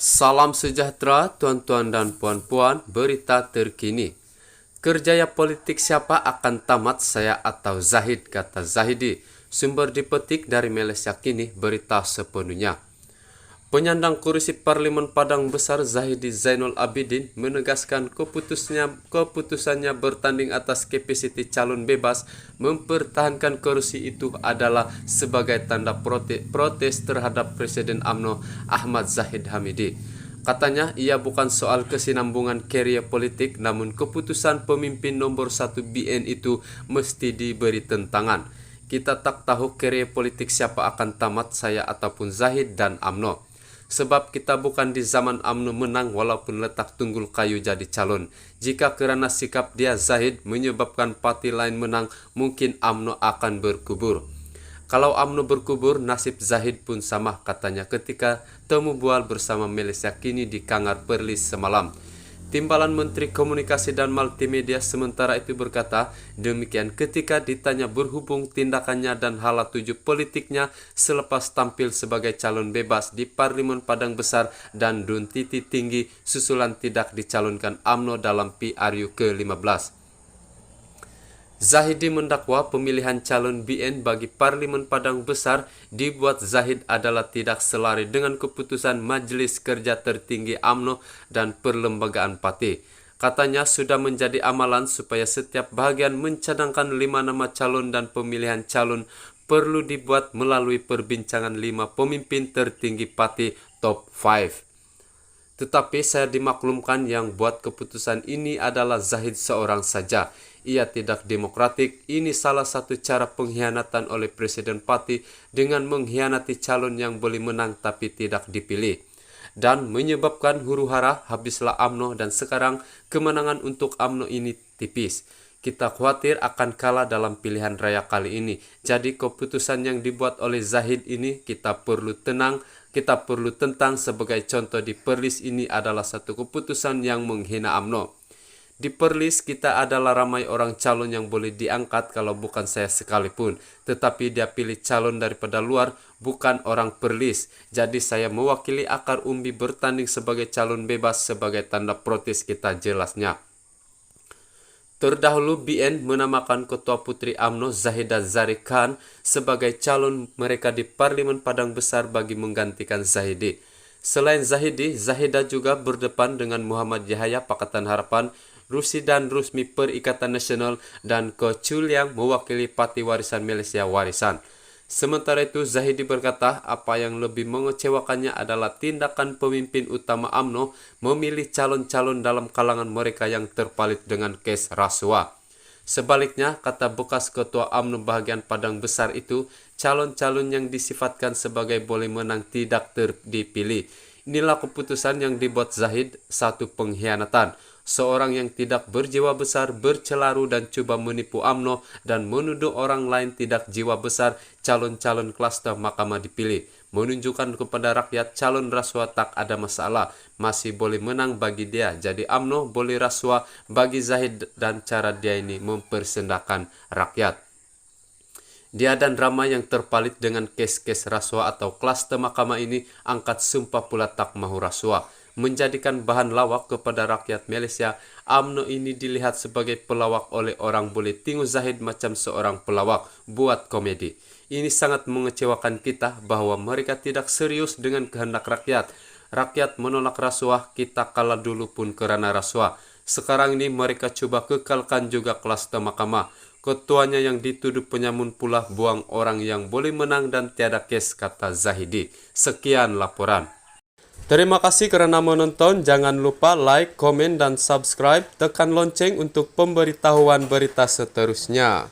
Salam sejahtera tuan-tuan dan puan-puan, berita terkini. Kerjaya politik siapa akan tamat, saya atau Zahid, kata Zahidi. Sumber dipetik dari Malaysia Kini, berita sepenuhnya. Penyandang kursi Parlimen Padang Besar Zahidi Zainul Abidin menegaskan keputusannya bertanding atas kapasiti calon bebas mempertahankan kursi itu adalah sebagai tanda protes terhadap Presiden UMNO Ahmad Zahid Hamidi. Katanya ia bukan soal kesinambungan karier politik, namun keputusan pemimpin nomor 1 BN itu mesti diberi tentangan. Kita tak tahu karier politik siapa akan tamat, saya ataupun Zahid dan UMNO. Sebab kita bukan di zaman UMNO menang walaupun letak tunggul kayu jadi calon. Jika kerana sikap dia Zahid menyebabkan parti lain menang, mungkin UMNO akan berkubur. Kalau UMNO berkubur, nasib Zahid pun sama, katanya ketika temu bual bersama Malaysia Kini di Kangar Perlis semalam. Timbalan Menteri Komunikasi dan Multimedia sementara itu berkata demikian ketika ditanya berhubung tindakannya dan hala tuju politiknya selepas tampil sebagai calon bebas di Parlimen Padang Besar dan Dun Titi Tinggi susulan tidak dicalonkan UMNO dalam PRU ke-15. Zahidi mendakwa pemilihan calon BN bagi Parlimen Padang Besar dibuat Zahid adalah tidak selari dengan keputusan Majlis Kerja Tertinggi UMNO dan Perlembagaan Parti. Katanya sudah menjadi amalan supaya setiap bahagian mencadangkan 5 nama calon dan pemilihan calon perlu dibuat melalui perbincangan 5 pemimpin tertinggi parti top 5. Tetapi saya dimaklumkan yang buat keputusan ini adalah Zahid seorang saja. Ia tidak demokratik. Ini salah satu cara pengkhianatan oleh Presiden Parti dengan mengkhianati calon yang boleh menang tapi tidak dipilih. Dan menyebabkan huru-hara habislah UMNO dan sekarang kemenangan untuk UMNO ini tipis. Kita khawatir akan kalah dalam pilihan raya kali ini. Jadi keputusan yang dibuat oleh Zahid ini kita perlu tentang sebagai contoh di Perlis ini adalah satu keputusan yang menghina UMNO. Di Perlis kita adalah ramai orang calon yang boleh diangkat kalau bukan saya sekalipun. Tetapi dia pilih calon daripada luar, bukan orang Perlis. Jadi saya mewakili akar umbi bertanding sebagai calon bebas sebagai tanda protes kita jelasnya. Terdahulu BN menamakan Ketua Puteri UMNO Zahidah Zari Khan sebagai calon mereka di Parlimen Padang Besar bagi menggantikan Zahidi. Selain Zahidi, Zahidah juga berdepan dengan Muhammad Yahya Pakatan Harapan, Rusi dan Rusmi Perikatan Nasional, dan Ko Chuliang mewakili Parti Warisan Malaysia Warisan. Sementara itu, Zahidi berkata apa yang lebih mengecewakannya adalah tindakan pemimpin utama UMNO memilih calon-calon dalam kalangan mereka yang terpalit dengan kes rasuah. Sebaliknya, kata bekas Ketua UMNO bahagian Padang Besar itu, calon-calon yang disifatkan sebagai boleh menang tidak dipilih. Inilah keputusan yang dibuat Zahid, satu pengkhianatan. Seorang yang tidak berjiwa besar, bercelaru dan coba menipu UMNO dan menuduh orang lain tidak jiwa besar, calon-calon klaster mahkamah dipilih. Menunjukkan kepada rakyat calon rasuah tak ada masalah, masih boleh menang bagi dia. Jadi UMNO boleh rasuah bagi Zahid dan cara dia ini mempersendakan rakyat. Dia dan ramai yang terpalit dengan kes-kes rasuah atau klaster mahkamah ini angkat sumpah pula tak mahu rasuah. Menjadikan bahan lawak kepada rakyat Malaysia, UMNO ini dilihat sebagai pelawak oleh orang boleh tengok Zahid macam seorang pelawak, buat komedi. Ini sangat mengecewakan kita bahwa mereka tidak serius dengan kehendak rakyat. Rakyat menolak rasuah, kita kalah dulu pun kerana rasuah. Sekarang ini mereka coba kekalkan juga klaster mahkamah. Ketuanya yang dituduh penyamun pula buang orang yang boleh menang dan tiada kes, kata Zahidi. Sekian laporan. Terima kasih kerana menonton. Jangan lupa like, komen dan subscribe. Tekan lonceng untuk pemberitahuan berita seterusnya.